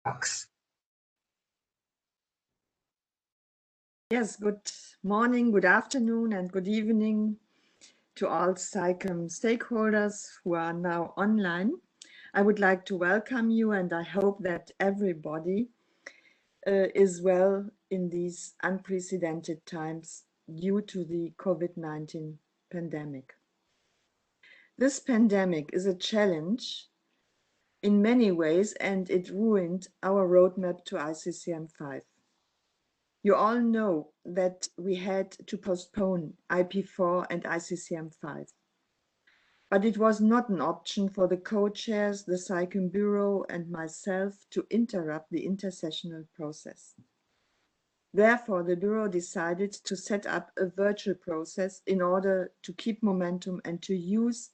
Box. Yes, good morning, good afternoon, and good evening to all SciComm stakeholders who are now online. I would like to welcome you, and I hope that everybody is well in these unprecedented times due to the COVID-19 pandemic. This pandemic is a challenge in many ways, and it ruined our roadmap to ICCM5. You all know that we had to postpone IP4 and ICCM5. But it was not an option for the co-chairs, the SciComm Bureau and myself to interrupt the intersessional process. Therefore, the Bureau decided to set up a virtual process in order to keep momentum and to use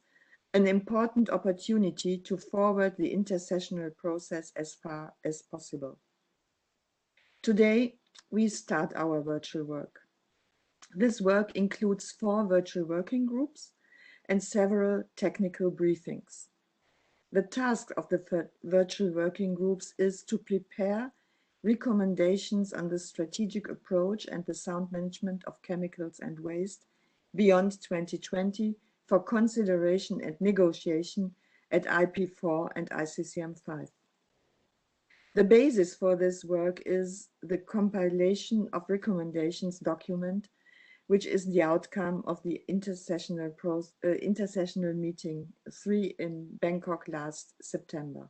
an important opportunity to forward the intersessional process as far as possible. Today, we start our virtual work. This work includes 4 virtual working groups and several technical briefings. The task of the virtual working groups is to prepare recommendations on the strategic approach and the sound management of chemicals and waste beyond 2020 for consideration and negotiation at IP4 and ICCM5. The basis for this work is the compilation of recommendations document, which is the outcome of the intersessional meeting 3 in Bangkok last September.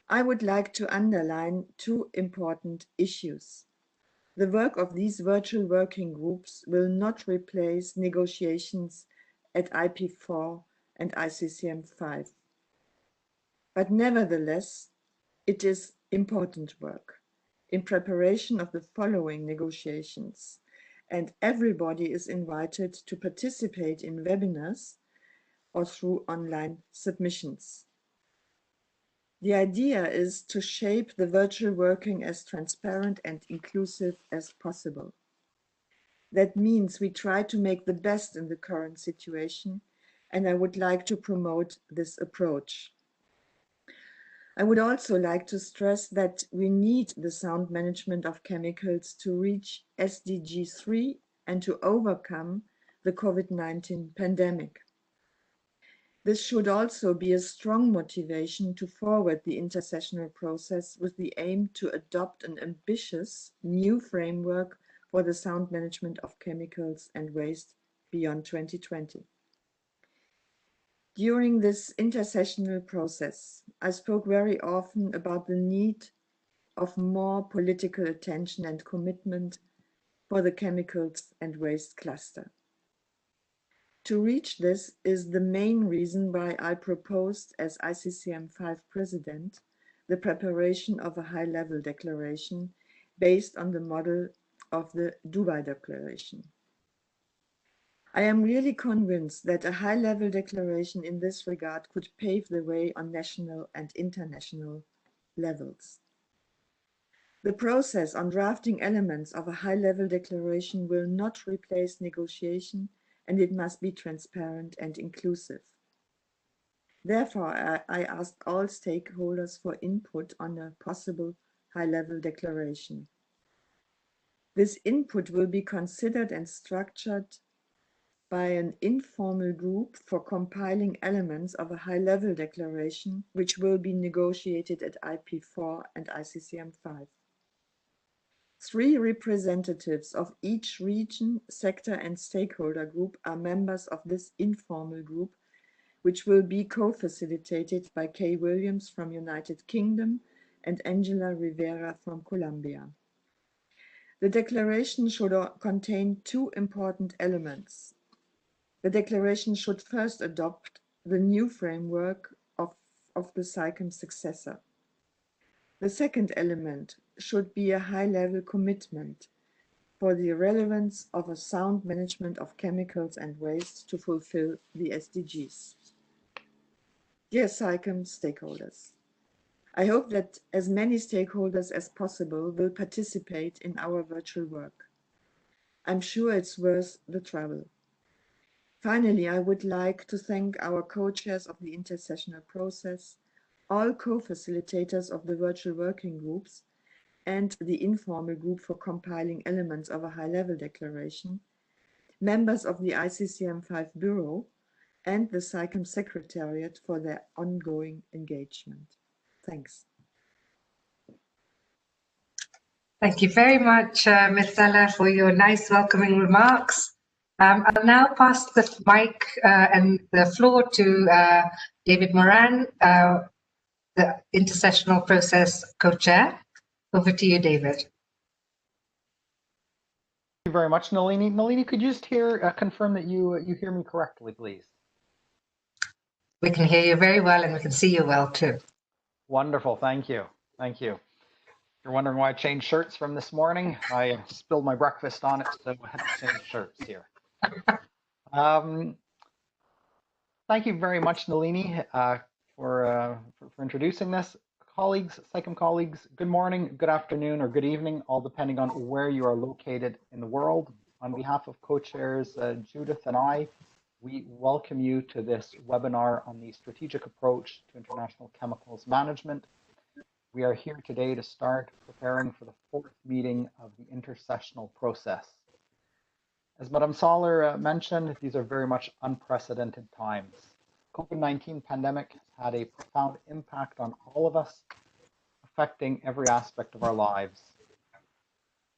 I would like to underline 2 important issues. The work of these virtual working groups will not replace negotiations at IP4 and ICCM5. But nevertheless, it is important work in preparation of the following negotiations, and everybody is invited to participate in webinars or through online submissions. The idea is to shape the virtual working as transparent and inclusive as possible. That means we try to make the best in the current situation, and I would like to promote this approach. I would also like to stress that we need the sound management of chemicals to reach SDG 3 and to overcome the COVID-19 pandemic. This should also be a strong motivation to forward the intersessional process with the aim to adopt an ambitious new framework for the sound management of chemicals and waste beyond 2020. During this intersessional process, I spoke very often about the need of more political attention and commitment for the chemicals and waste cluster. To reach this is the main reason why I proposed as ICCM5 President the preparation of a high-level declaration based on the model of the Dubai Declaration. I am really convinced that a high-level declaration in this regard could pave the way on national and international levels. The process on drafting elements of a high-level declaration will not replace negotiation, and it must be transparent and inclusive. Therefore, I asked all stakeholders for input on a possible high-level declaration. This input will be considered and structured by an informal group for compiling elements of a high-level declaration, which will be negotiated at IP4 and ICCM5. 3 representatives of each region, sector and stakeholder group are members of this informal group, which will be co-facilitated by Kay Williams from United Kingdom and Angela Rivera from Colombia. The declaration should contain 2 important elements. The declaration should first adopt the new framework of the SciComm successor. The second element should be a high-level commitment for the relevance of a sound management of chemicals and waste to fulfill the SDGs. Dear SciComm stakeholders, I hope that as many stakeholders as possible will participate in our virtual work. I'm sure it's worth the trouble. Finally, I would like to thank our co-chairs of the intersessional process, all co-facilitators of the virtual working groups and the informal group for compiling elements of a high-level declaration, members of the ICCM5 Bureau, and the SICEM Secretariat for their ongoing engagement. Thanks. Thank you very much, Ms. Zeller, for your nice welcoming remarks. I'll now pass the mic and the floor to David Moran, the Intersessional Process Co-Chair. Over to you, David. Thank you very much, Nalini. Nalini, could you just confirm that you hear me correctly, please? We can hear you very well and we can see you well too. Wonderful, thank you. Thank you. If you're wondering why I changed shirts from this morning, I spilled my breakfast on it, so I had to change shirts here. Thank you very much, Nalini, for introducing this. Colleagues, SICEM colleagues, good morning, good afternoon, or good evening, all depending on where you are located in the world. On behalf of co-chairs Judith and I, we welcome you to this webinar on the strategic approach to international chemicals management. We are here today to start preparing for the fourth meeting of the intersessional process. As Madame Soller mentioned, these are very much unprecedented times. COVID-19 pandemic has had a profound impact on all of us, affecting every aspect of our lives.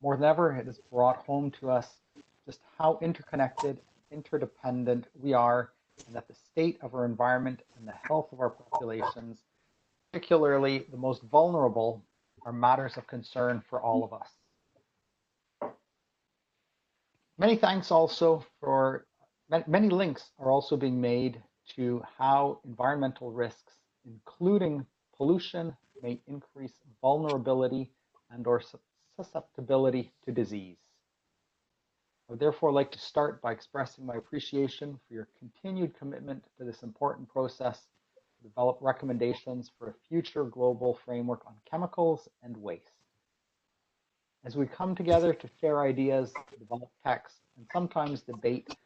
More than ever, it has brought home to us just how interconnected, interdependent we are, and that the state of our environment and the health of our populations, particularly the most vulnerable, are matters of concern for all of us. Many thanks also for, many links are also being made to how environmental risks, including pollution, may increase vulnerability and or susceptibility to disease. I would therefore like to start by expressing my appreciation for your continued commitment to this important process to develop recommendations for a future global framework on chemicals and waste. As we come together to share ideas, develop text, and sometimes debate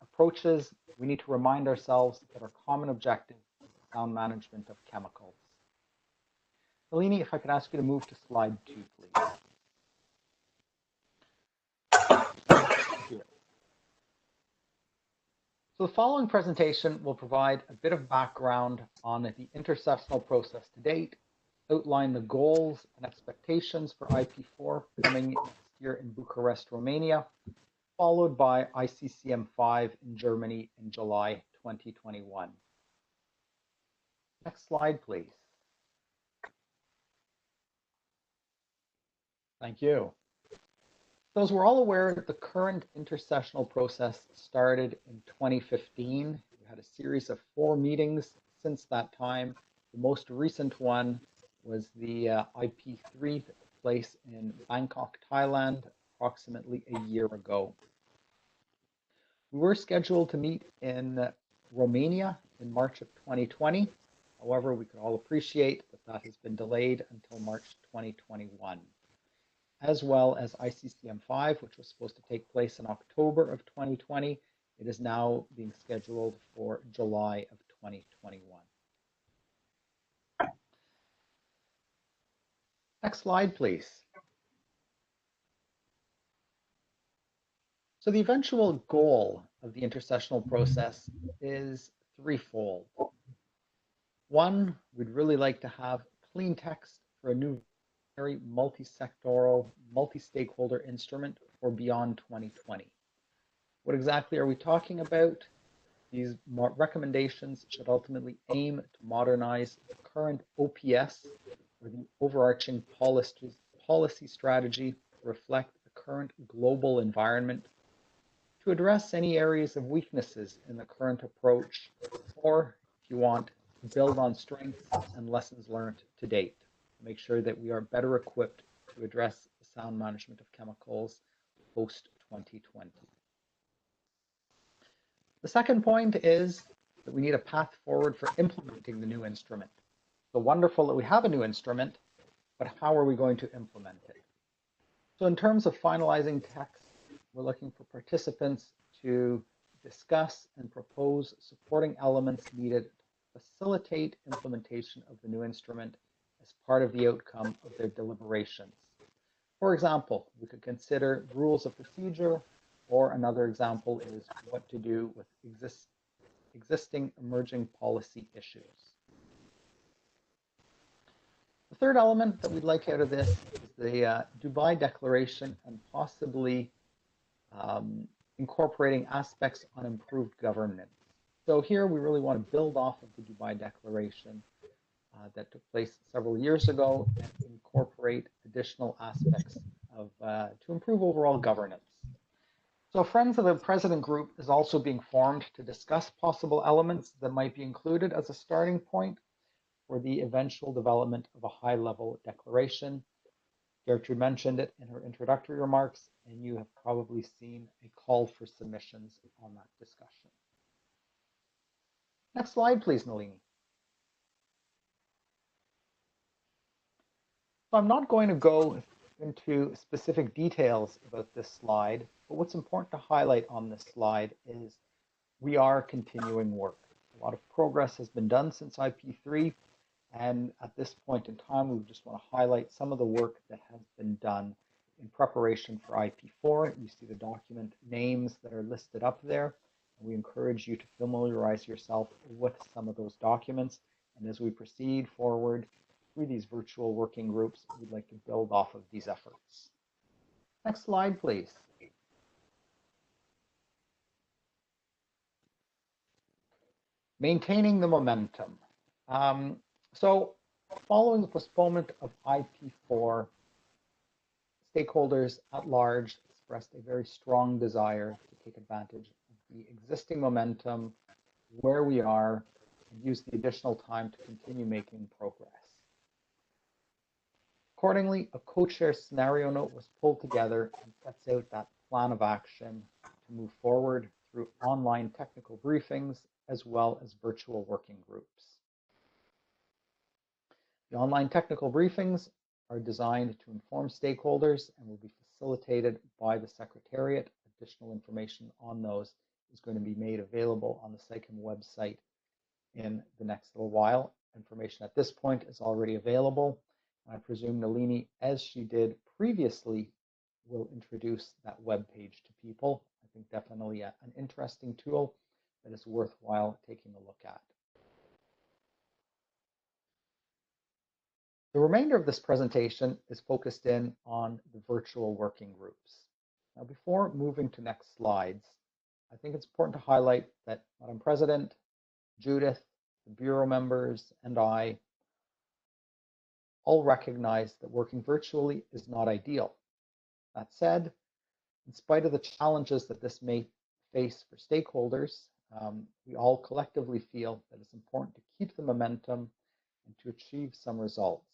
approaches, we need to remind ourselves that our common objective is the sound management of chemicals. Nalini, if I could ask you to move to slide 2, please. So the following presentation will provide a bit of background on the intersessional process to date, outline the goals and expectations for IP4 coming next year in Bucharest, Romania, followed by ICCM5 in Germany in July 2021. Next slide, please. Thank you. So as we're all aware, the current intersessional process started in 2015. We had a series of 4 meetings since that time. The most recent one was the IP3 that took place in Bangkok, Thailand, approximately a year ago. We were scheduled to meet in Romania in March of 2020. However, we could all appreciate that that has been delayed until March 2021. As well as ICCM5, which was supposed to take place in October of 2020. It is now being scheduled for July of 2021. Next slide, please. So the eventual goal of the intersessional process is threefold. One, we'd really like to have clean text for a new very multi-sectoral, multi-stakeholder instrument for beyond 2020. What exactly are we talking about? These recommendations should ultimately aim to modernize the current OPS, or the overarching policy strategy, to reflect the current global environment, to address any areas of weaknesses in the current approach, or, if you want, to build on strengths and lessons learned to date. Make sure that we are better equipped to address the sound management of chemicals post-2020. The second point is that we need a path forward for implementing the new instrument. So wonderful that we have a new instrument, but how are we going to implement it? So in terms of finalizing text, we're looking for participants to discuss and propose supporting elements needed facilitate implementation of the new instrument as part of the outcome of their deliberations. For example, we could consider rules of procedure, or another example is what to do with existing emerging policy issues. The third element that we'd like out of this is the Dubai Declaration and possibly incorporating aspects on improved governance. So here we really want to build off of the Dubai Declaration that took place several years ago and incorporate additional aspects of to improve overall governance. So Friends of the President Group is also being formed to discuss possible elements that might be included as a starting point for the eventual development of a high-level declaration. Gertrude mentioned it in her introductory remarks, and you have probably seen a call for submissions on that discussion. Next slide, please, Nalini. So I'm not going to go into specific details about this slide, but what's important to highlight on this slide is we are continuing work. A lot of progress has been done since IP3, and at this point in time, we just want to highlight some of the work that has been done in preparation for IP4. You see the document names that are listed up there. We encourage you to familiarize yourself with some of those documents. And as we proceed forward through these virtual working groups, we'd like to build off of these efforts. Next slide, please. Maintaining the momentum. So following the postponement of IP4, stakeholders at large expressed a very strong desire to take advantage of the existing momentum, where we are, and use the additional time to continue making progress. Accordingly, a co-chair scenario note was pulled together and sets out that plan of action to move forward through online technical briefings as well as virtual working groups. The online technical briefings are designed to inform stakeholders and will be facilitated by the Secretariat. Additional information on those is going to be made available on the SICEM website in the next little while. Information at this point is already available. I presume Nalini, as she did previously, will introduce that web page to people. I think definitely an interesting tool that is worthwhile taking a look at. The remainder of this presentation is focused in on the virtual working groups. Now, before moving to next slides, I think it's important to highlight that Madam President, Judith, the Bureau members, and I all recognize that working virtually is not ideal. That said, in spite of the challenges that this may face for stakeholders, we all collectively feel that it's important to keep the momentum and to achieve some results.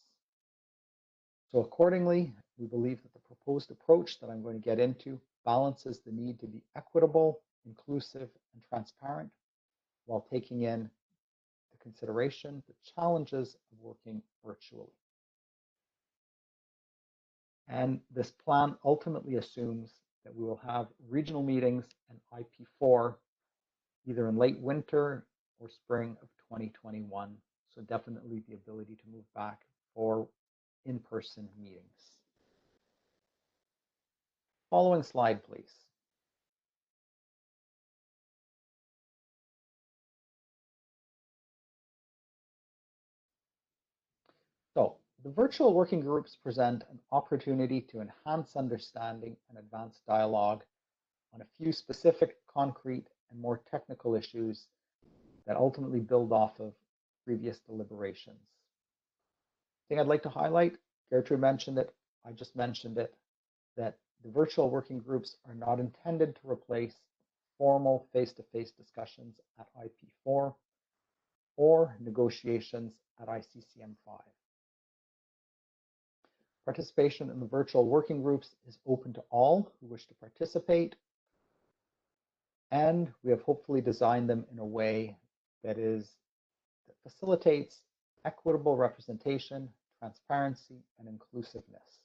So accordingly, we believe that the proposed approach that I'm going to get into balances the need to be equitable, inclusive, and transparent while taking in the consideration the challenges of working virtually. And this plan ultimately assumes that we will have regional meetings and IP4 either in late winter or spring of 2021. So definitely the ability to move back for in-person meetings. Following slide, please. So the virtual working groups present an opportunity to enhance understanding and advance dialogue on a few specific, concrete, and more technical issues that ultimately build off of previous deliberations. The thing I'd like to highlight, Gertrude mentioned it, I just mentioned it, that the virtual working groups are not intended to replace formal face-to-face discussions at IP4 or negotiations at ICCM5. Participation in the virtual working groups is open to all who wish to participate, and we have hopefully designed them in a way that facilitates equitable representation, transparency, and inclusiveness.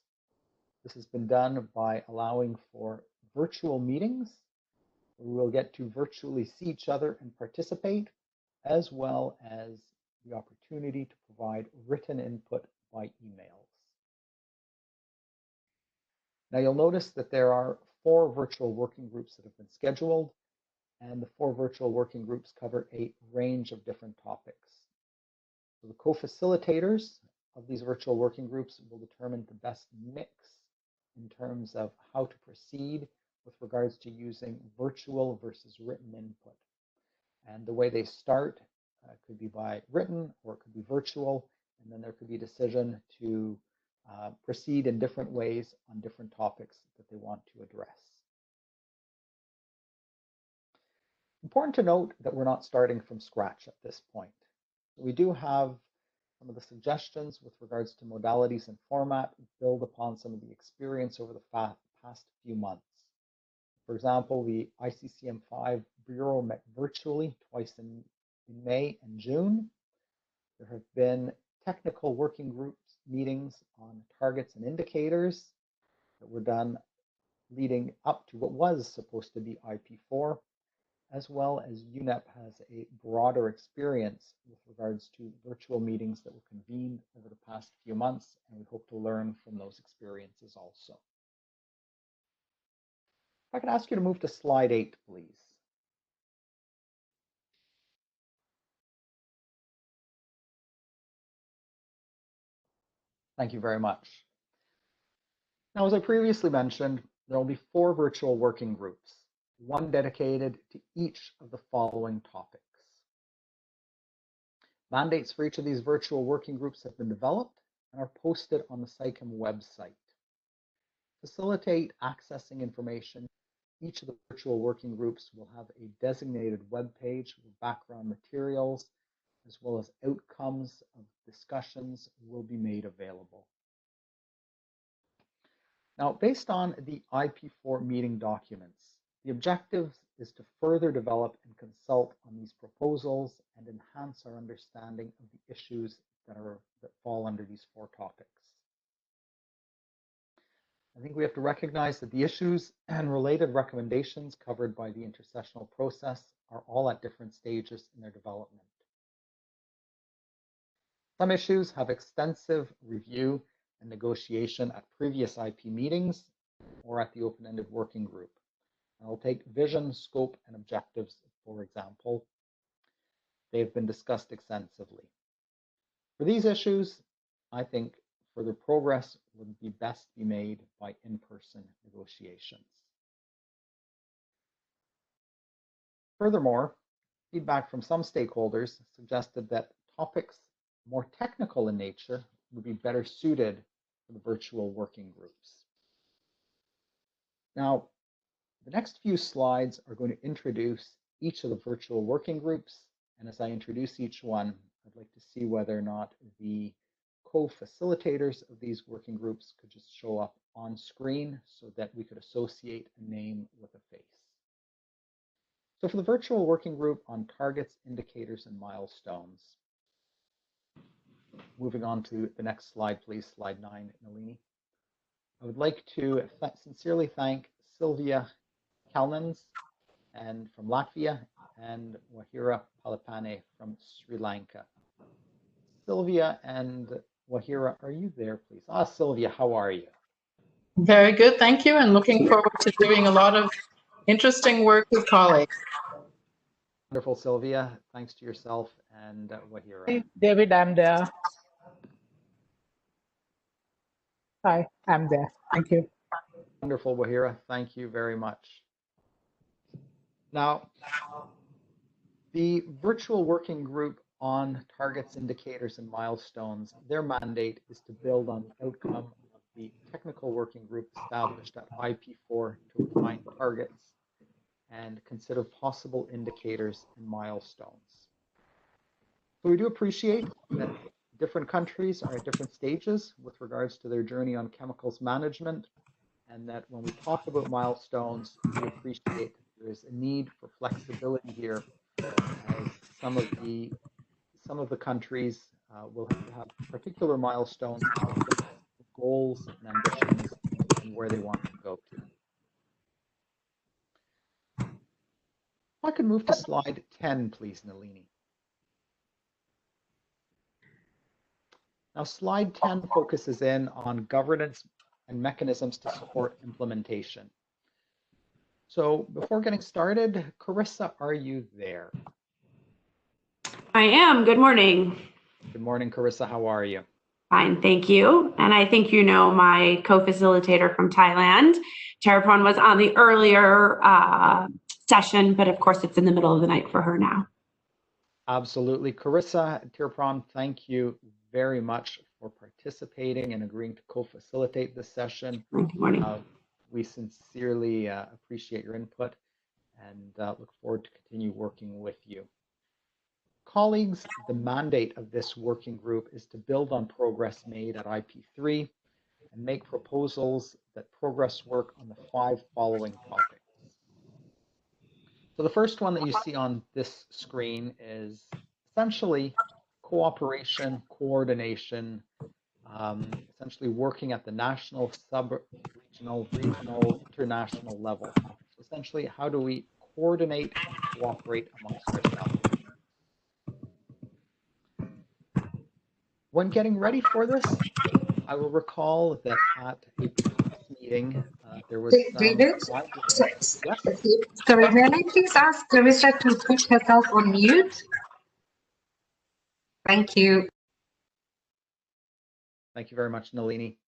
This has been done by allowing for virtual meetings where we'll get to virtually see each other and participate, as well as the opportunity to provide written input by emails. Now you'll notice that there are 4 virtual working groups that have been scheduled, and the 4 virtual working groups cover a range of different topics. So the co-facilitators of these virtual working groups will determine the best mix in terms of how to proceed with regards to using virtual versus written input. And the way they start could be by written or it could be virtual, and then there could be a decision to proceed in different ways on different topics that they want to address. Important to note that we're not starting from scratch at this point. We do have some of the suggestions with regards to modalities and format build upon some of the experience over the past few months. For example, the ICCM5 Bureau met virtually twice in May and June. There have been technical working groups meetings on targets and indicators that were done leading up to what was supposed to be IP4, as well as UNEP has a broader experience with regards to virtual meetings that were convened over the past few months, and we hope to learn from those experiences also. If I could ask you to move to slide 8, please. Thank you very much. Now, as I previously mentioned, there will be 4 virtual working groups, 1 dedicated to each of the following topics. Mandates for each of these virtual working groups have been developed and are posted on the SICEM website. Facilitate accessing information, each of the virtual working groups will have a designated web page with background materials, as well as outcomes of discussions will be made available. Now, based on the IP4 meeting documents, the objective is to further develop and consult on these proposals and enhance our understanding of the issues that fall under these 4 topics. I think we have to recognize that the issues and related recommendations covered by the intersessional process are all at different stages in their development. Some issues have extensive review and negotiation at previous IP meetings or at the open-ended working group. I'll take vision, scope, and objectives, for example. They've been discussed extensively. For these issues, I think further progress would be best be made by in-person negotiations. Furthermore, feedback from some stakeholders suggested that topics more technical in nature would be better suited for the virtual working groups. Now, the next few slides are going to introduce each of the virtual working groups, and as I introduce each one, I'd like to see whether or not the co-facilitators of these working groups could just show up on screen so that we could associate a name with a face. So for the virtual working group on targets, indicators, and milestones, moving on to the next slide, please, slide 9, Nalini. I would like to sincerely thank Sylvia Kalnins and from Latvia and Wahira Palipane from Sri Lanka. Sylvia and Wahira, are you there, please? Sylvia, how are you? Very good, thank you, and looking forward to doing a lot of interesting work with colleagues. Wonderful, Sylvia. Thanks to yourself and Wahira. Hi, David, I'm there. Hi, I'm there. Thank you. Wonderful, Wahira. Thank you very much. Now, the virtual working group on targets, indicators, and milestones, their mandate is to build on the outcome of the technical working group established at IP4 to refine targets and consider possible indicators and milestones. So we do appreciate that different countries are at different stages with regards to their journey on chemicals management, and that when we talk about milestones, we appreciate that there is a need for flexibility here, as some of the countries will have particular milestones, goals and ambitions, and where they want to go to. If I could move to slide 10, please, Nalini. Now, slide 10 focuses in on governance and mechanisms to support implementation. So before getting started, Carissa, are you there? I am. Good morning. Good morning, Carissa. How are you? Fine, thank you. And I think you know my co-facilitator from Thailand. Charapon was on the earlier session, but of course it's in the middle of the night for her now. Absolutely. Carissa, Tirpon, thank you very much for participating and agreeing to co-facilitate this session. Good morning. We sincerely appreciate your input and look forward to continue working with you. Colleagues, the mandate of this working group is to build on progress made at IP3 and make proposals that progress work on the 5 following topics. So the first one that you see on this screen is essentially cooperation, coordination, essentially working at the national, sub-regional, regional, international level. So essentially, how do we coordinate and cooperate amongst ourselves? When getting ready for this, I will recall that at a previous meeting, there was David? Yes? Sorry, may I please ask Carissa to put herself on mute? Thank you. Thank you very much, Nalini.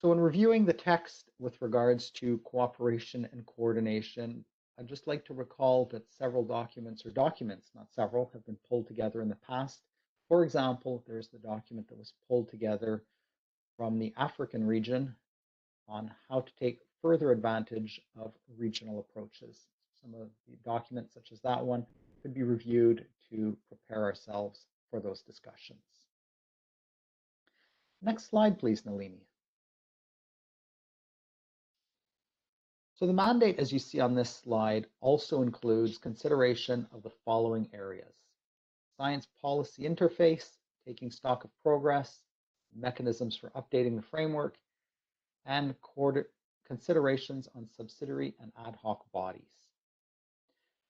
So in reviewing the text with regards to cooperation and coordination, I'd just like to recall that several documents, not several, have been pulled together in the past. For example, there's the document that was pulled together from the African region on how to take further advantage of regional approaches. Some of the documents, such as that one, could be reviewed to prepare ourselves for those discussions. Next slide, please, Nalini. So the mandate, as you see on this slide, also includes consideration of the following areas: science policy interface, taking stock of progress, mechanisms for updating the framework, and considerations on subsidiary and ad hoc bodies.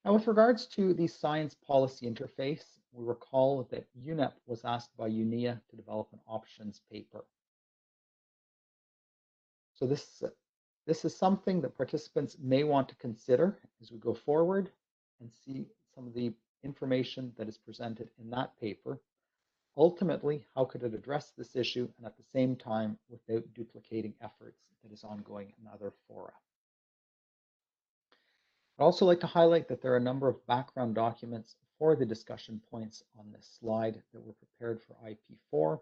Now, with regards to the science policy interface, we recall that UNEP was asked by UNIA to develop an options paper. So this is something that participants may want to consider as we go forward and see some of the information that is presented in that paper. Ultimately, how could it address this issue and at the same time without duplicating efforts that is ongoing in other fora? I'd also like to highlight that there are a number of background documents for the discussion points on this slide that were prepared for IP4,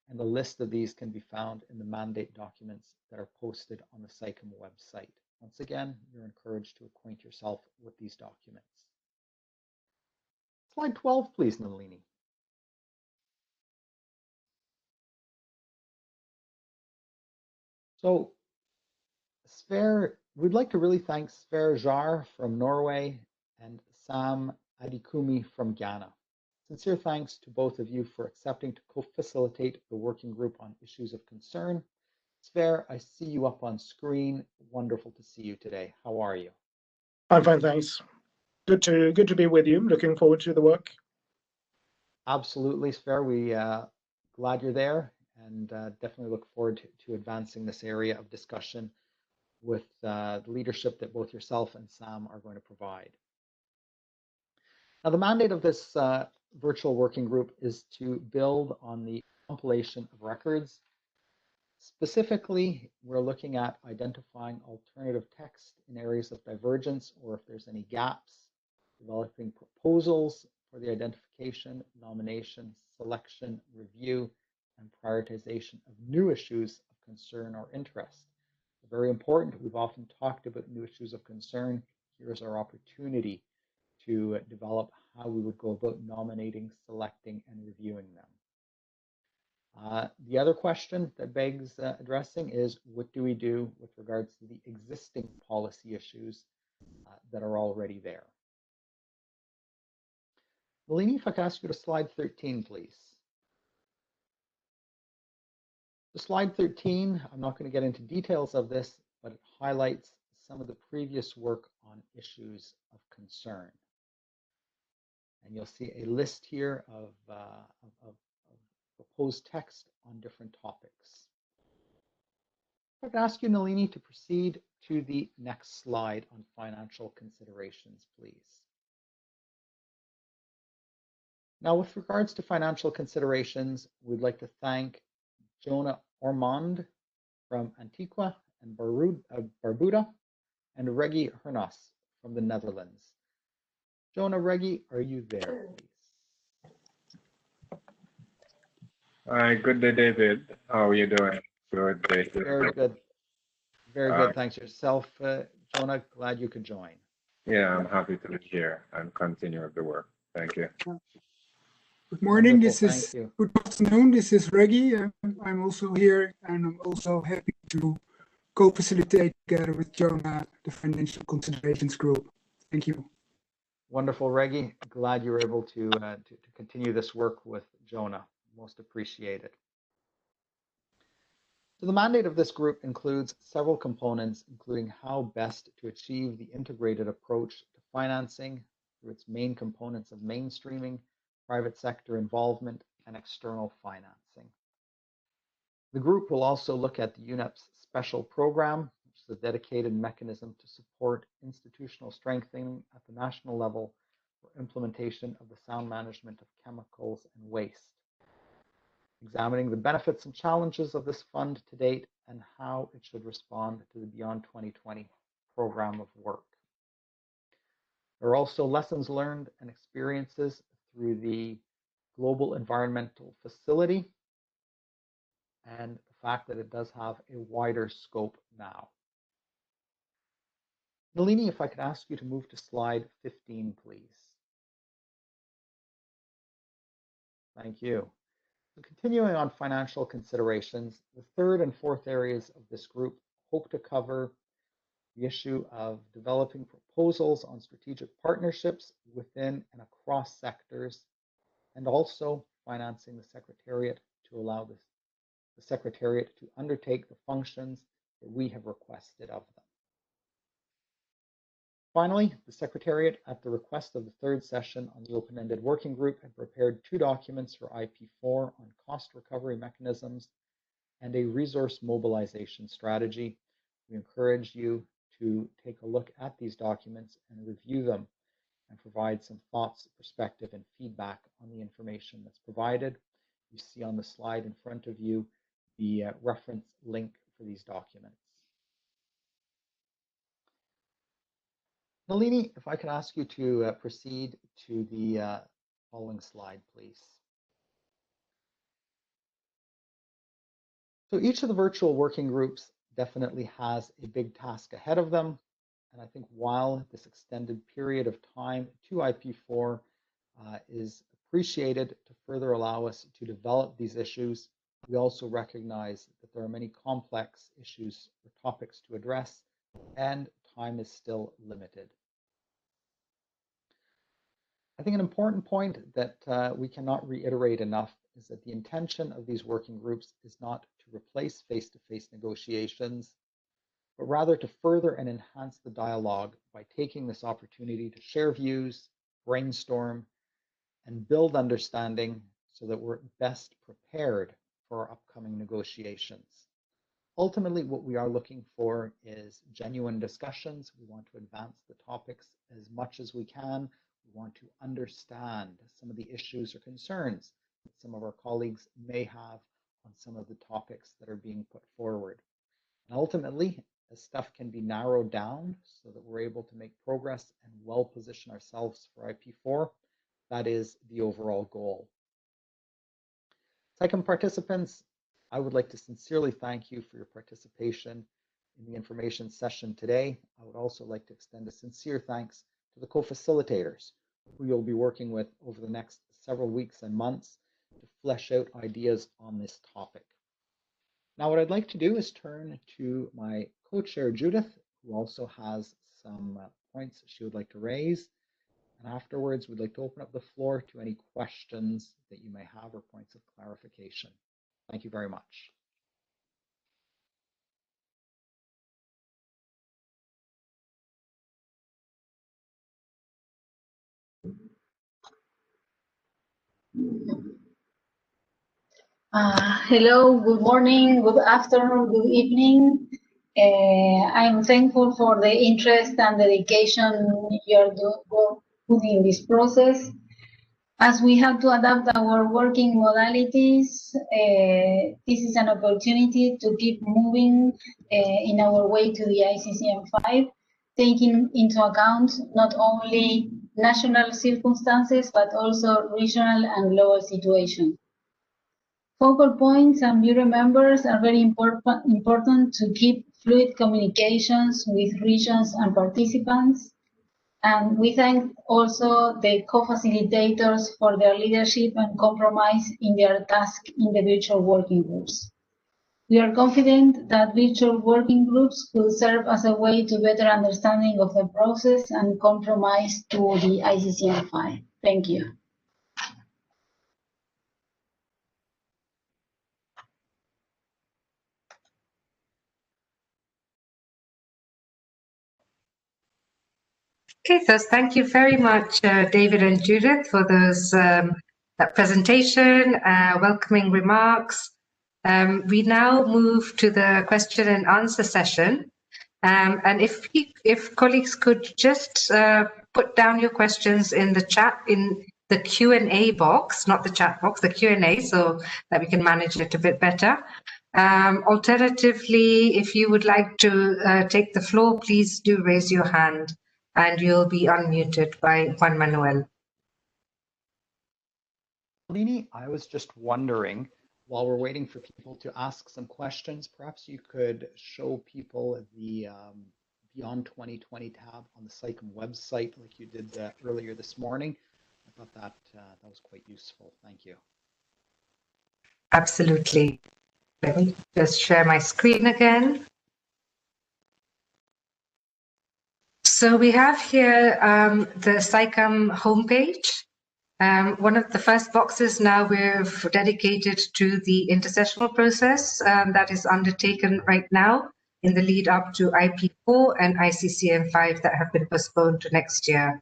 and a list of these can be found in the mandate documents that are posted on the SAICM website. Once again, you're encouraged to acquaint yourself with these documents. Slide 12, please, Nalini. So we'd like to really thank Sverre Jar from Norway and Sam Adikumi from Ghana. Sincere thanks to both of you for accepting to co-facilitate the working group on issues of concern. Sverre, I see you up on screen. Wonderful to see you today. How are you? I'm fine, thanks. Good to be with you. Looking forward to the work. Absolutely, Sverre. We glad you're there, and definitely look forward to advancing this area of discussion with the leadership that both yourself and Sam are going to provide. Now, the mandate of this virtual working group is to build on the compilation of records. Specifically, we're looking at identifying alternative text in areas of divergence or if there's any gaps, developing proposals for the identification, nomination, selection, review, and prioritization of new issues of concern or interest. Very important, we've often talked about new issues of concern. Here's our opportunity to develop how we would go about nominating, selecting, and reviewing them. The other question that begs addressing is, what do we do with regards to the existing policy issues that are already there? Nalini, if I could ask you to slide 13, please. So slide 13, I'm not going to get into details of this, but it highlights some of the previous work on issues of concern. And you'll see a list here of propose text on different topics. If I could ask you, Nalini, to proceed to the next slide on financial considerations, please. Now, with regards to financial considerations, we'd like to thank Jonah Ormond from Antigua and Barbuda, and Reggie Hernas from the Netherlands. Jonah, Reggie, are you there, please? Hi, good day, David. How are you doing? Good day. Very good. Very good. Thanks yourself, Jonah. Glad you could join. Yeah, I'm happy to be here and continue with the work. Thank you. Good morning. Wonderful, This is good afternoon. This is Reggie. I'm also here, and I'm also happy to co-facilitate together with Jonah the financial considerations group. Thank you. Wonderful, Reggie. Glad you were able to continue this work with Jonah. Most appreciated. So the mandate of this group includes several components, including how best to achieve the integrated approach to financing through its main components of mainstreaming, private sector involvement, and external financing. The group will also look at the UNEP's special program, which is a dedicated mechanism to support institutional strengthening at the national level for implementation of the sound management of chemicals and waste, examining the benefits and challenges of this fund to date and how it should respond to the Beyond 2020 program of work. There are also lessons learned and experiences through the Global Environmental Facility and the fact that it does have a wider scope now. Nalini, if I could ask you to move to slide 15, please. Thank you. So continuing on financial considerations, the third and fourth areas of this group hope to cover the issue of developing proposals on strategic partnerships within and across sectors, and also financing the Secretariat to allow the Secretariat to undertake the functions that we have requested of them. Finally, the Secretariat, at the request of the third session on the open-ended working group, had prepared 2 documents for IP4 on cost recovery mechanisms and a resource mobilization strategy. We encourage you to take a look at these documents and review them and provide some thoughts, perspective, and feedback on the information that's provided. You see on the slide in front of you the reference link for these documents. Nalini, if I could ask you to proceed to the following slide, please. So each of the virtual working groups definitely has a big task ahead of them. And I think while this extended period of time to IP4 is appreciated to further allow us to develop these issues, we also recognize that there are many complex issues or topics to address, and time is still limited. I think an important point that we cannot reiterate enough is that the intention of these working groups is not to replace face-to-face negotiations, but rather to further and enhance the dialogue by taking this opportunity to share views, brainstorm, and build understanding so that we're best prepared for our upcoming negotiations. Ultimately, what we are looking for is genuine discussions. We want to advance the topics as much as we can. We want to understand some of the issues or concerns that some of our colleagues may have on some of the topics that are being put forward. And ultimately, as stuff can be narrowed down so that we're able to make progress and well position ourselves for IP4, that is the overall goal. Second, participants, I would like to sincerely thank you for your participation in the information session today. I would also like to extend a sincere thanks to the co-facilitators who you'll be working with over the next several weeks and months to flesh out ideas on this topic. Now, what I'd like to do is turn to my co-chair, Judith, who also has some points she would like to raise. And afterwards, we'd like to open up the floor to any questions that you may have or points of clarification. Thank you very much. Hello, good morning, good afternoon, good evening. I'm thankful for the interest and dedication you're putting in this process. As we have to adapt our working modalities, this is an opportunity to keep moving in our way to the ICCM5, taking into account not only national circumstances, but also regional and global situations. Focal points and bureau members are very important to keep fluid communications with regions and participants. And we thank also the co-facilitators for their leadership and compromise in their task in the virtual working groups. We are confident that virtual working groups will serve as a way to better understanding of the process and compromise to the ICCM5. Thank you. Okay, so thank you very much, David and Judith, for those that presentation, welcoming remarks. We now move to the question and answer session. And if colleagues could just put down your questions in the chat, in the Q&A box, not the chat box, the Q&A, so that we can manage it a bit better. Alternatively, if you would like to take the floor, please do raise your hand and you'll be unmuted by Juan Manuel. Nalini, I was just wondering, while we're waiting for people to ask some questions, perhaps you could show people the Beyond 2020 tab on the SAICM website like you did earlier this morning. I thought that was quite useful. Thank you. Absolutely. Let me just share my screen again. So we have here the SAICM homepage. One of the first boxes now we've dedicated to the intersessional process that is undertaken right now in the lead up to IP4 and ICCM5 that have been postponed to next year.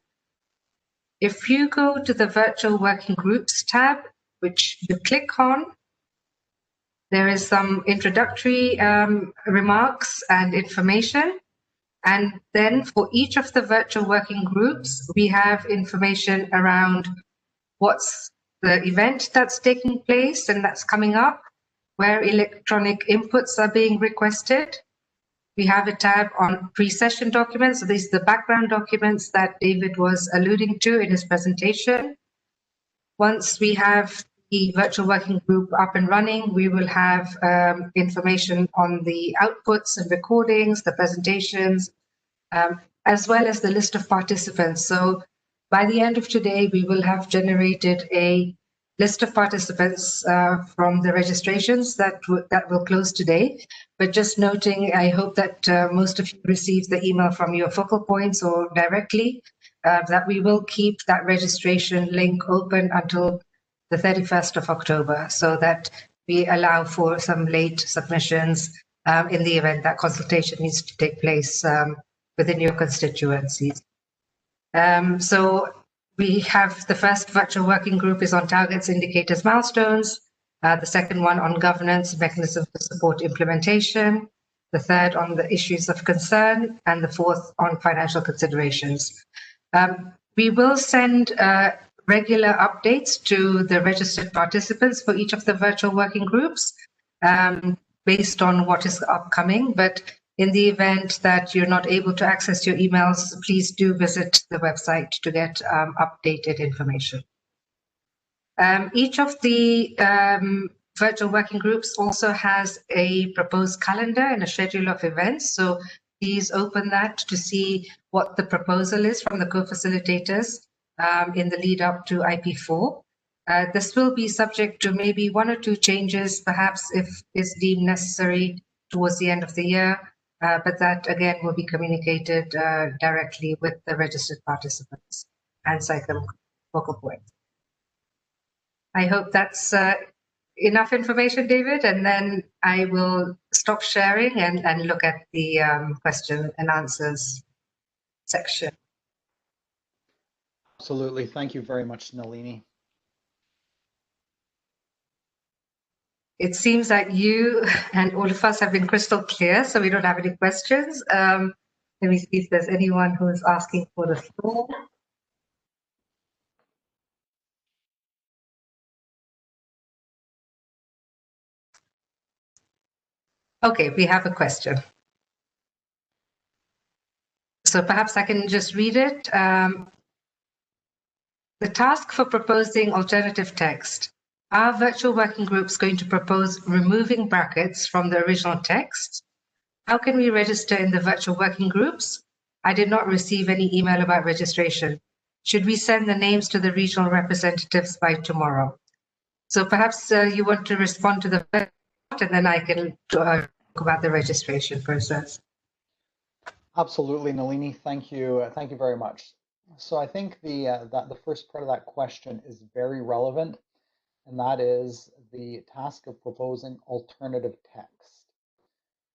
If you go to the virtual working groups tab, which you click on, there is some introductory remarks and information. And then for each of the virtual working groups, we have information around what's the event that's taking place and that's coming up, where electronic inputs are being requested. We have a tab on pre-session documents. So these are the background documents that David was alluding to in his presentation. Once we have the virtual working group up and running, we will have information on the outputs and recordings, the presentations, as well as the list of participants. So by the end of today, we will have generated a list of participants from the registrations that will close today. But just noting, I hope that most of you received the email from your focal points or directly, that we will keep that registration link open until the 31st of October, so that we allow for some late submissions in the event that consultation needs to take place within your constituencies. So we have the first virtual working group is on targets, indicators, milestones. The second one on governance, mechanisms to support implementation. The third on the issues of concern, and the fourth on financial considerations. We will send regular updates to the registered participants for each of the virtual working groups based on what is upcoming. But in the event that you're not able to access your emails, please do visit the website to get updated information. Each of the virtual working groups also has a proposed calendar and a schedule of events. So please open that to see what the proposal is from the co-facilitators in the lead up to IP4. This will be subject to maybe 1 or 2 changes, perhaps if it's deemed necessary towards the end of the year. But that again will be communicated directly with the registered participants and SAICM focal points. I hope that's enough information, David, and then I will stop sharing and look at the question and answers section. Absolutely. Thank you very much, Nalini. it seems that you and all of us have been crystal clear, so we don't have any questions. Let me see if there's anyone who is asking for the floor. Okay, we have a question. So perhaps I can just read it. The task for proposing alternative text. Are virtual working groups going to propose removing brackets from the original text? How can we register in the virtual working groups? I did not receive any email about registration. Should we send the names to the regional representatives by tomorrow? So perhaps you want to respond to the first part, and then I can talk about the registration process. Absolutely, Nalini. Thank you. Thank you very much. So I think the first part of that question is very relevant, and that is the task of proposing alternative text.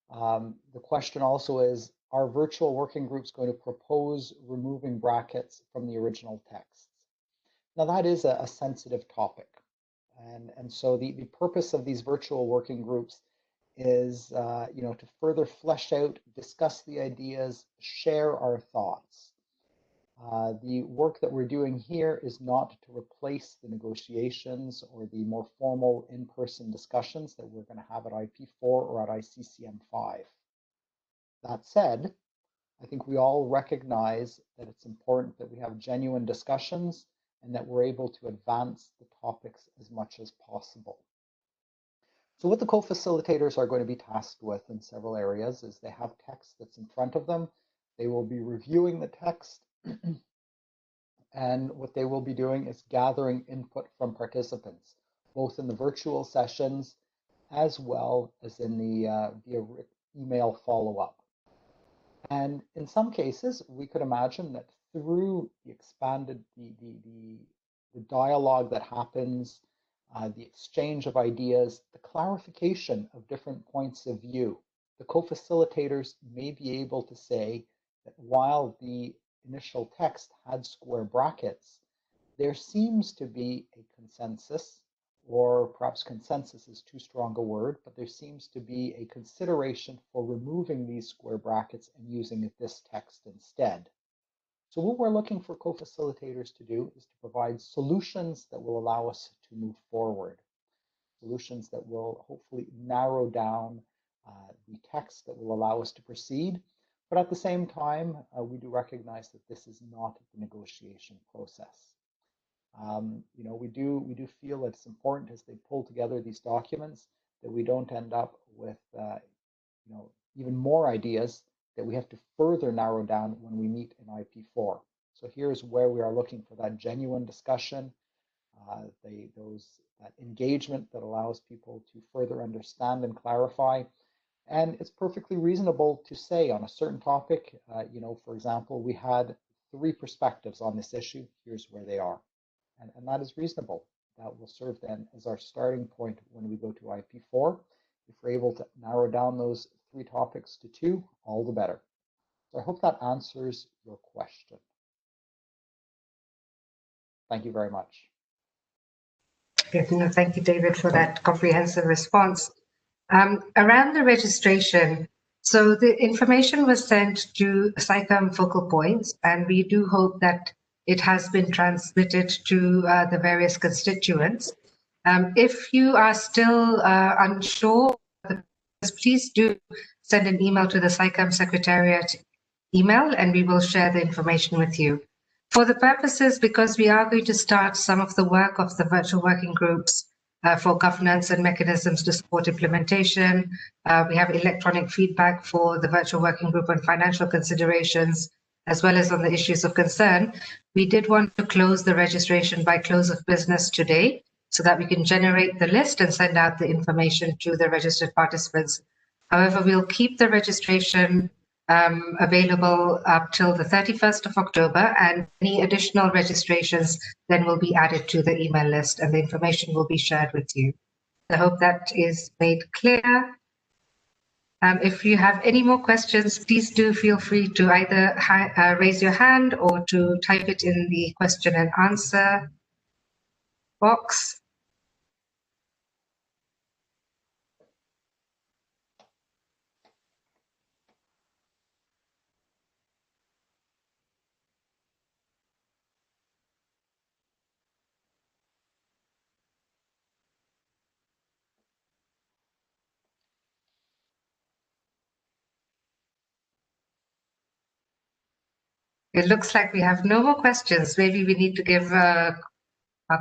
The question also is, are virtual working groups going to propose removing brackets from the original texts? Now that is a sensitive topic. And so the purpose of these virtual working groups is to further flesh out, discuss the ideas, share our thoughts. The work that we're doing here is not to replace the negotiations or the more formal in-person discussions that we're going to have at IP4 or at ICCM5. That said, I think we all recognize that it's important that we have genuine discussions and that we're able to advance the topics as much as possible. So what the co-facilitators are going to be tasked with in several areas is they have text that's in front of them. They will be reviewing the text and what they will be doing is gathering input from participants, both in the virtual sessions as well as in the via email follow-up. And in some cases, we could imagine that through the expanded, the dialogue that happens, the exchange of ideas, the clarification of different points of view, the co-facilitators may be able to say that while the initial text had square brackets, there seems to be a consensus, or perhaps consensus is too strong a word, but there seems to be a consideration for removing these square brackets and using this text instead. So what we're looking for co-facilitators to do is to provide solutions that will allow us to move forward, solutions that will hopefully narrow down the text that will allow us to proceed. But at the same time, we do recognize that this is not the negotiation process. We do feel that it's important as they pull together these documents that we don't end up with even more ideas that we have to further narrow down when we meet in IP4. So here's where we are looking for that genuine discussion, that engagement that allows people to further understand and clarify. And it's perfectly reasonable to say on a certain topic, for example, we had 3 perspectives on this issue, here's where they are. And that is reasonable. That will serve then as our starting point when we go to IP4. If we're able to narrow down those 3 topics to 2, all the better. So I hope that answers your question. Thank you very much. Thank you, David, for that comprehensive response. Around the registration, so the information was sent to SciComm focal points, and we do hope that it has been transmitted to the various constituents. If you are still unsure, please do send an email to the SciComm Secretariat email, and we will share the information with you. For the purposes, because we are going to start some of the work of the virtual working groups for governance and mechanisms to support implementation. We have electronic feedback for the virtual working group on financial considerations, as well as on the issues of concern. We did want to close the registration by close of business today so that we can generate the list and send out the information to the registered participants. However, we'll keep the registration available up till the 31st of October, and any additional registrations then will be added to the email list and the information will be shared with you. I hope that is made clear. If you have any more questions, please do feel free to either raise your hand or to type it in the question and answer box. It looks like we have no more questions. Maybe we need to give our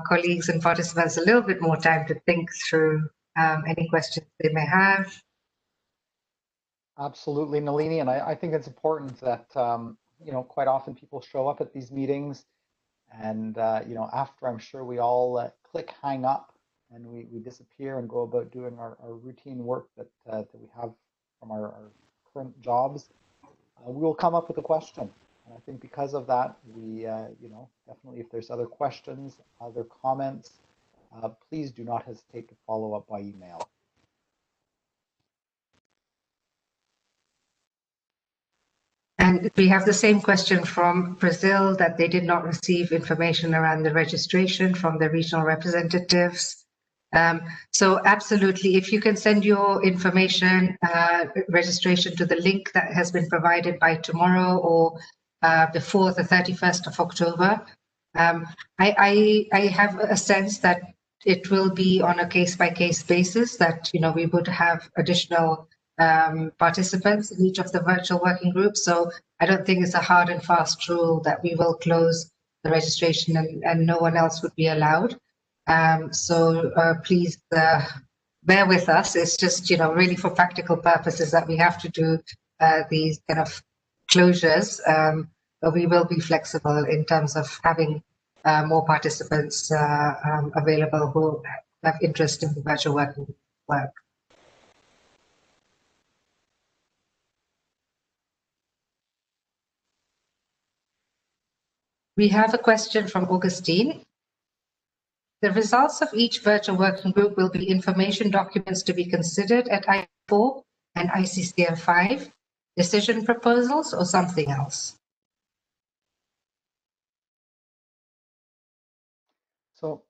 colleagues and participants a little bit more time to think through any questions they may have. Absolutely, Nalini, and I think it's important that quite often people show up at these meetings, and after I'm sure we all click hang up and we disappear and go about doing our routine work that we have from our current jobs, we will come up with a question. And I think because of that, we definitely, if there's other questions, other comments, please do not hesitate to follow up by email. And we have the same question from Brazil, that they did not receive information around the registration from the regional representatives. So absolutely, if you can send your information, registration to the link that has been provided by tomorrow or before the 31st of October. I have a sense that it will be on a case-by-case basis, that we would have additional participants in each of the virtual working groups. So I don't think it's a hard and fast rule that we will close the registration and no one else would be allowed. So please bear with us. It's just, really for practical purposes that we have to do these kind of closures. But we will be flexible in terms of having more participants available who have interest in the virtual working work. We have a question from Augustine. The results of each virtual working group will be information documents to be considered at I4 and ICCM 5, decision proposals, or something else? So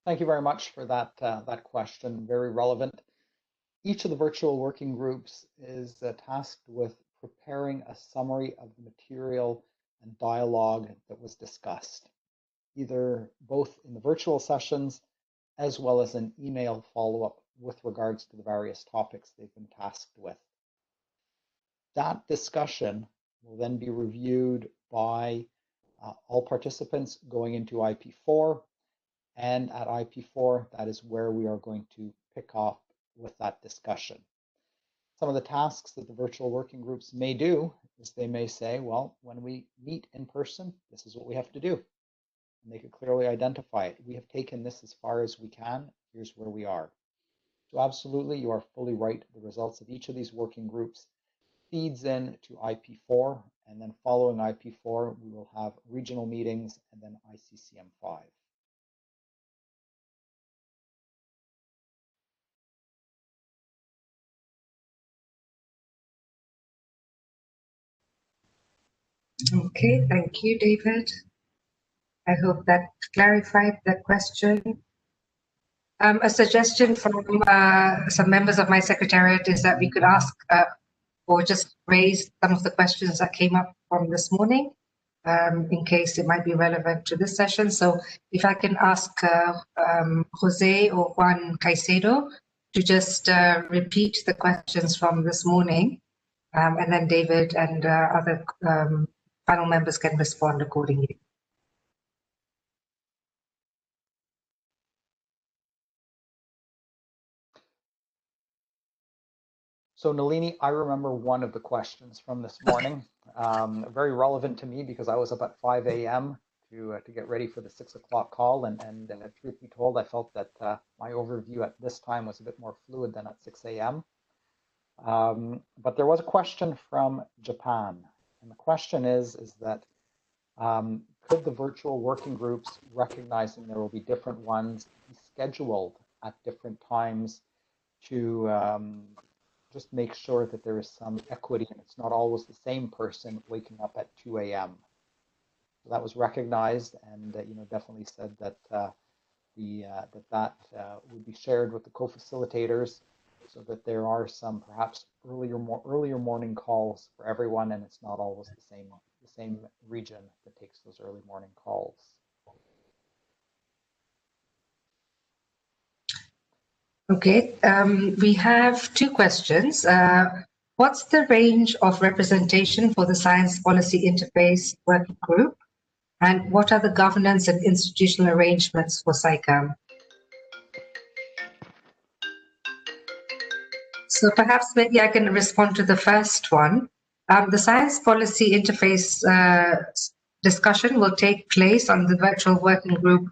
thank you very much for that, that question, very relevant. Each of the virtual working groups is tasked with preparing a summary of the material and dialogue that was discussed, either both in the virtual sessions as well as an email follow-up with regards to the various topics they've been tasked with. That discussion will then be reviewed by all participants going into IP4, and at IP4, that is where we are going to pick up with that discussion. Some of the tasks that the virtual working groups may do is they may say, well, when we meet in person, this is what we have to do. And they could clearly identify it. We have taken this as far as we can. Here's where we are. So absolutely, you are fully right. The results of each of these working groups feeds in to IP4, and then following IP4, we will have regional meetings and then ICCM 5. Okay, thank you, David. I hope that clarified that question. A suggestion from some members of my secretariat is that we could ask or just raise some of the questions that came up from this morning, in case it might be relevant to this session. So if I can ask Jose or Juan Caicedo to just repeat the questions from this morning, and then David and other panel members can respond accordingly. So Nalini, I remember one of the questions from this morning, very relevant to me because I was up at 5 a.m. to get ready for the 6 o'clock call, and truth be told, I felt that my overview at this time was a bit more fluid than at 6 a.m. But there was a question from Japan, and the question is that could the virtual working groups, recognizing there will be different ones, be scheduled at different times to just make sure that there is some equity and it's not always the same person waking up at 2 a.m. So that was recognized, and definitely said that that would be shared with the co-facilitators, so that there are some perhaps earlier morning calls for everyone, and it's not always the same region that takes those early morning calls. Okay, we have two questions. what's the range of representation for the Science Policy Interface Working Group? And what are the governance and institutional arrangements for SciCam? So perhaps maybe I can respond to the first one. The Science Policy Interface discussion will take place on the virtual working group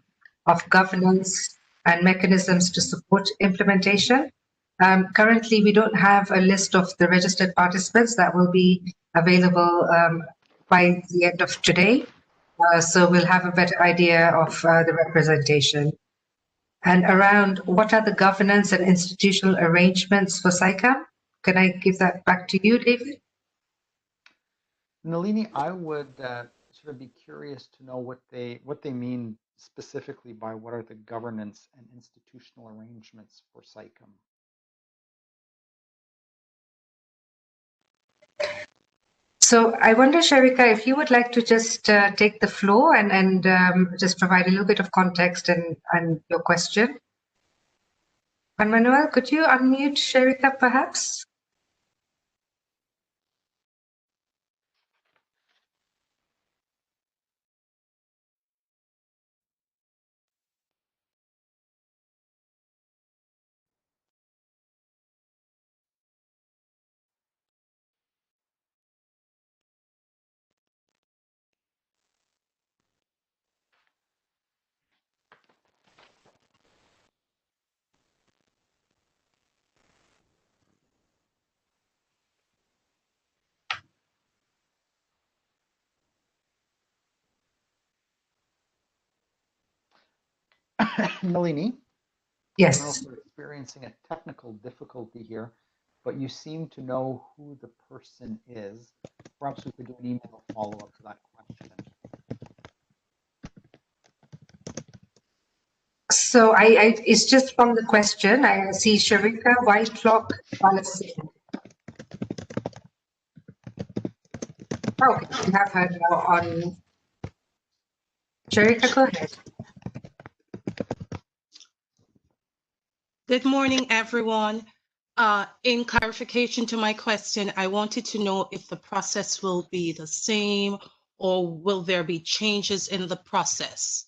of governance and mechanisms to support implementation. Currently, we don't have a list of the registered participants that will be available by the end of today. So we'll have a better idea of the representation. And around what are the governance and institutional arrangements for SciCam? Can I give that back to you, David? Nalini, I would sort of be curious to know what they mean specifically by what are the governance and institutional arrangements for SciCam. So I wonder, Sharika, if you would like to just take the floor and just provide a little bit of context and your question. Juan Manuel, could you unmute Sharika perhaps? Nalini? Yes. I don't know if we're experiencing a technical difficulty here, but you seem to know who the person is. Perhaps we could do an email follow-up to that question. So it's just from the question. I see Sharika Whitelock Palestine. Okay, we have her now on. Sharika, go ahead. Good morning, everyone. In clarification to my question, I wanted to know if the process will be the same or will there be changes in the process?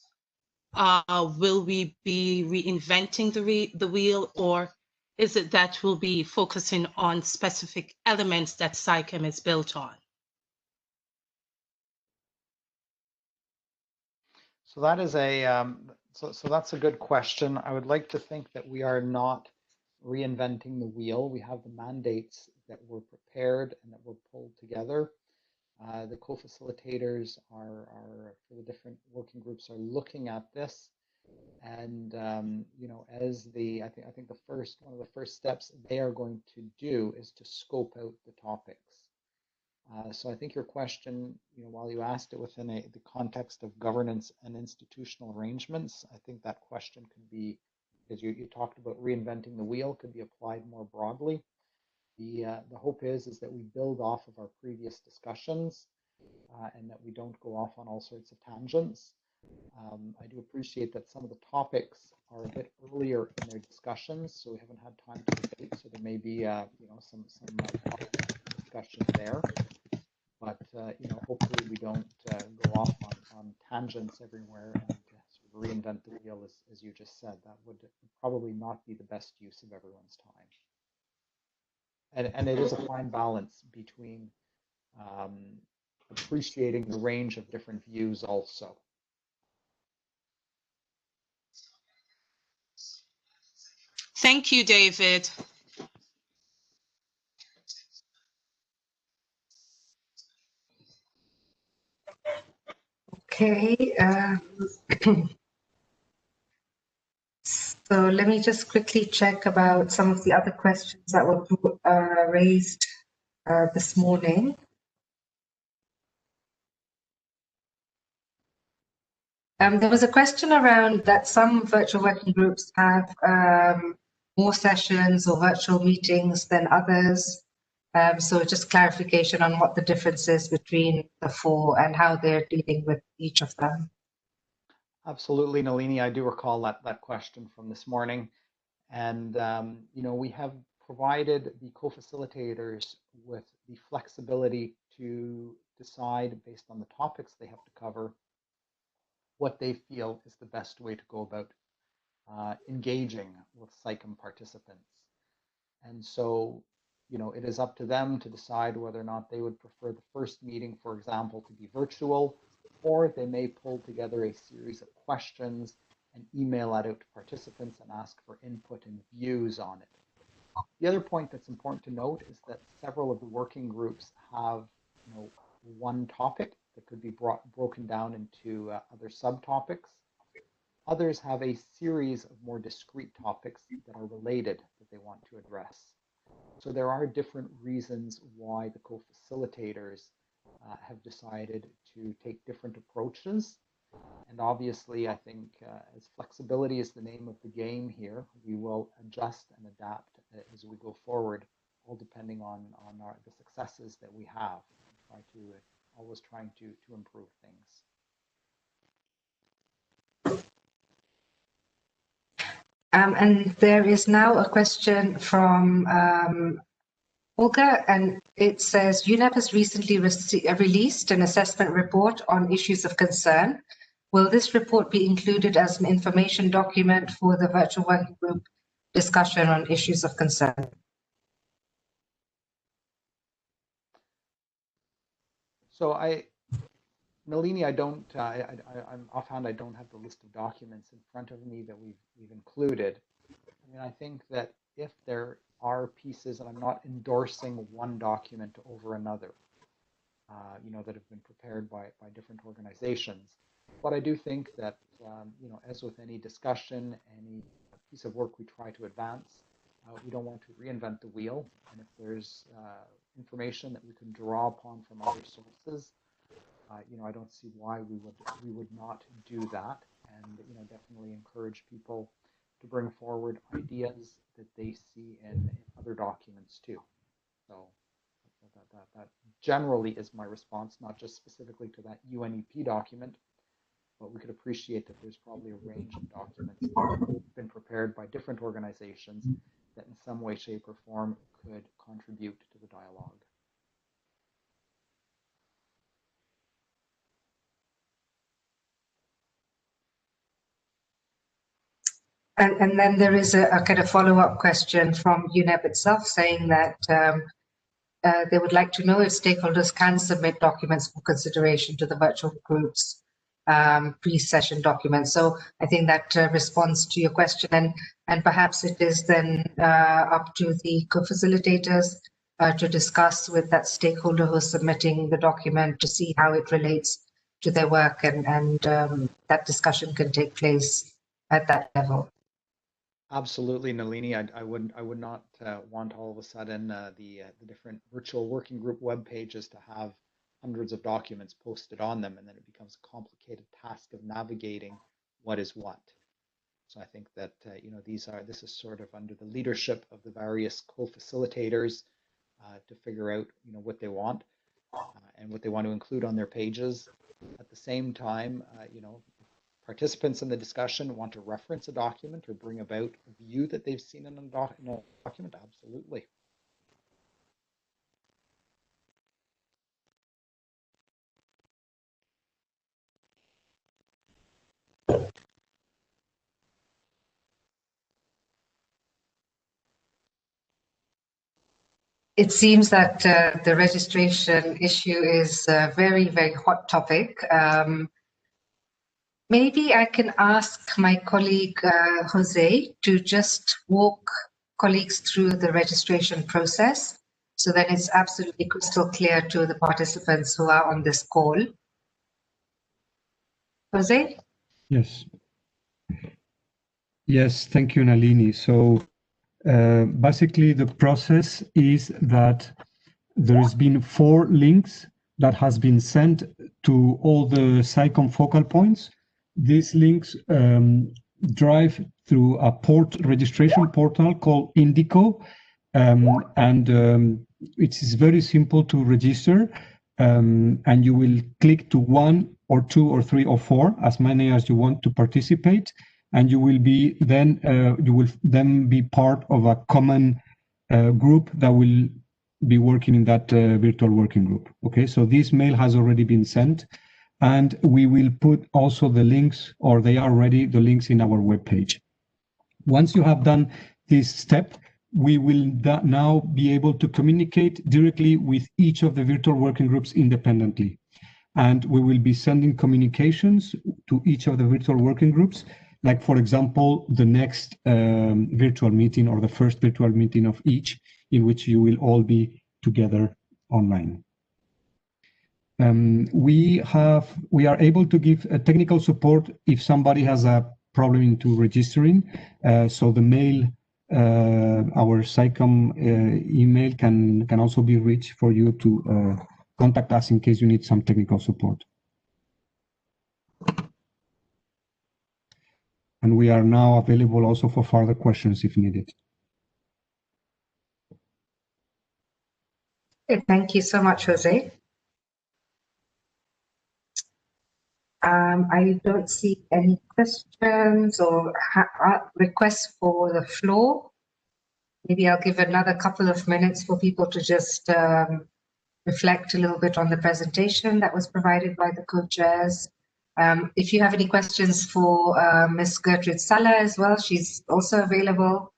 Will we be reinventing the wheel, or is it that we'll be focusing on specific elements that SciCam is built on? So that is so that's a good question. I would like to think that we are not reinventing the wheel. We have the mandates that were prepared and that were pulled together. The co-facilitators are for the different working groups are looking at this, and you know, as I think one of the first steps they are going to do is to scope out the topics. So I think your question, you know, while you asked it within the context of governance and institutional arrangements, I think that question could be, because you talked about reinventing the wheel, could be applied more broadly. The hope is that we build off of our previous discussions and that we don't go off on all sorts of tangents. I do appreciate that some of the topics are a bit earlier in their discussions, so we haven't had time to debate. So there may be, you know, some discussion there. But you know, hopefully we don't go off on tangents everywhere and sort of reinvent the wheel, as you just said. That would probably not be the best use of everyone's time. And it is a fine balance between appreciating the range of different views also. Thank you, David. Okay. So let me just quickly check about some of the other questions that were raised this morning. There was a question around that some virtual working groups have more sessions or virtual meetings than others. So just clarification on what the difference is between the four and how they're dealing with each of them. Absolutely, Nalini. I do recall that question from this morning. And, you know, we have provided the co-facilitators with the flexibility to decide based on the topics they have to cover what they feel is the best way to go about engaging with SICM participants. And so, it is up to them to decide whether or not they would prefer the first meeting, for example, to be virtual, or they may pull together a series of questions and email that out to participants and ask for input and views on it. The other point that's important to note is that several of the working groups have, one topic that could be broken down into other subtopics. Others have a series of more discrete topics that are related that they want to address. So there are different reasons why the co-facilitators have decided to take different approaches. And obviously, I think as flexibility is the name of the game here, we will adjust and adapt as we go forward, all depending on the successes that we have. Always trying to improve things. And there is now a question from Olga, and it says, UNEP has recently released an assessment report on issues of concern. Will this report be included as an information document for the virtual working group discussion on issues of concern? So Nalini, I'm offhand, I don't have the list of documents in front of me that we've included. I think that if there are pieces, and I'm not endorsing one document over another, that have been prepared by different organizations, but I do think that, as with any discussion, any piece of work we try to advance, we don't want to reinvent the wheel. And if there's information that we can draw upon from other sources, I don't see why we would not do that, and definitely encourage people to bring forward ideas that they see in other documents too. So that generally is my response, not just specifically to that UNEP document, but we could appreciate that there's probably a range of documents that have been prepared by different organizations that in some way, shape, or form could contribute to the dialogue. And then there is a kind of follow-up question from UNEP itself saying that they would like to know if stakeholders can submit documents for consideration to the virtual groups pre-session documents. So I think that responds to your question, and perhaps it is then up to the co-facilitators to discuss with that stakeholder who's submitting the document to see how it relates to their work, and that discussion can take place at that level. Absolutely, Nalini. I would not want all of a sudden the different virtual working group web pages to have hundreds of documents posted on them, and then it becomes a complicated task of navigating what is what. So I think that this is sort of under the leadership of the various co-facilitators to figure out what they want and what they want to include on their pages. At the same time, participants in the discussion want to reference a document or bring about a view that they've seen in a document, absolutely. It seems that the registration issue is a very, very hot topic. Maybe I can ask my colleague Jose to just walk colleagues through the registration process, so that it's absolutely crystal clear to the participants who are on this call. Jose? Yes. Yes, thank you, Nalini. So basically the process is that there has been 4 links that has been sent to all the SICOM focal points. These links drive through a registration portal called Indico, and it is very simple to register, and you will click to 1 or 2 or 3 or 4, as many as you want to participate, and you will then be part of a common group that will be working in that virtual working group. Okay, so this mail has already been sent, and we will put also the links, or they are already the links in our webpage. Once you have done this step, we will now be able to communicate directly with each of the virtual working groups independently. And we will be sending communications to each of the virtual working groups, like, for example, the next virtual meeting or the first virtual meeting of each, in which you will all be together online. We are able to give technical support if somebody has a problem into registering. So the mail, our SciComm email can also be reached for you to contact us in case you need some technical support. And we are now available also for further questions if needed. Thank you so much, Jose. I don't see any questions or requests for the floor. Maybe I'll give another couple of minutes for people to just reflect a little bit on the presentation that was provided by the co-chairs. If you have any questions for Ms. Gertrude Sala as well, she's also available,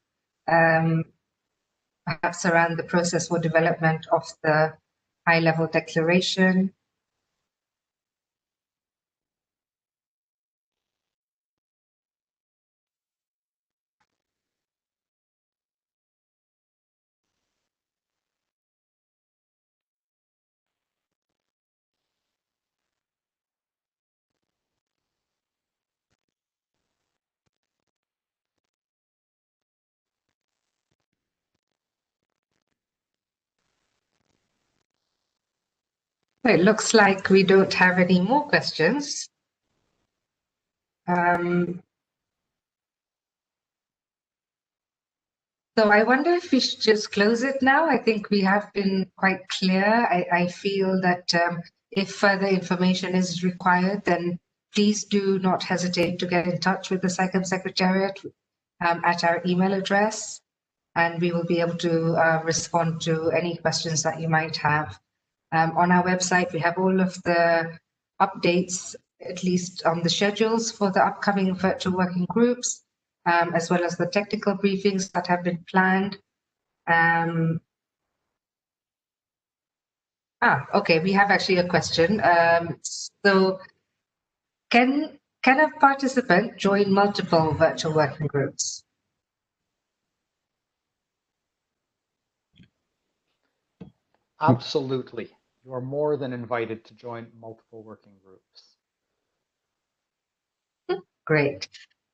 perhaps around the process for development of the high-level declaration. It looks like we don't have any more questions. So I wonder if we should just close it now. I think we have been quite clear. I feel that if further information is required, then please do not hesitate to get in touch with the SciComm Secretariat at our email address, and we will be able to respond to any questions that you might have. On our website, we have all of the updates, at least on the schedules for the upcoming virtual working groups, as well as the technical briefings that have been planned. Okay, we have actually a question. So can a participant join multiple virtual working groups? Absolutely. You are more than invited to join multiple working groups. Great.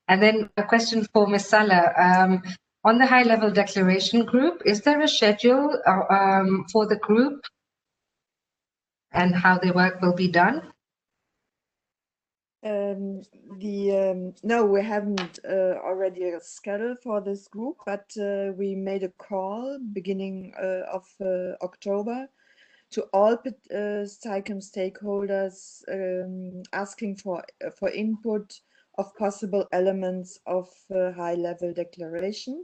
And then a question for Ms. Sala. On the high-level declaration group, is there a schedule for the group and how the work will be done? No, we haven't already a schedule for this group, but we made a call beginning of October to all SciComm stakeholders, asking for input of possible elements of high-level declaration,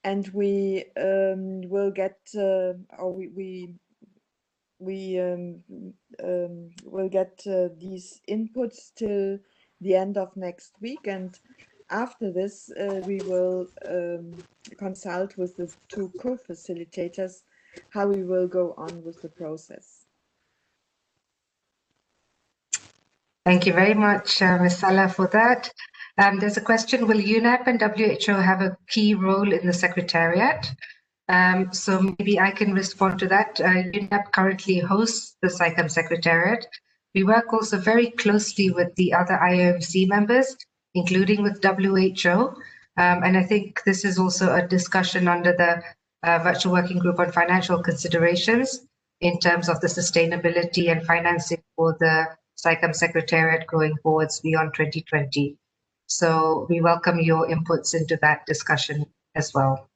and we will get will get these inputs till the end of next week, and after this we will consult with the two co-facilitators how we will go on with the process. Thank you very much, Ms. Sala, for that. There's a question, will UNEP and WHO have a key role in the Secretariat? So maybe I can respond to that. UNEP currently hosts the SciComm Secretariat. We work also very closely with the other IOMC members, including with WHO. And I think this is also a discussion under the Virtual Working Group on Financial Considerations in terms of the sustainability and financing for the SciComm Secretariat going forwards beyond 2020. So we welcome your inputs into that discussion as well.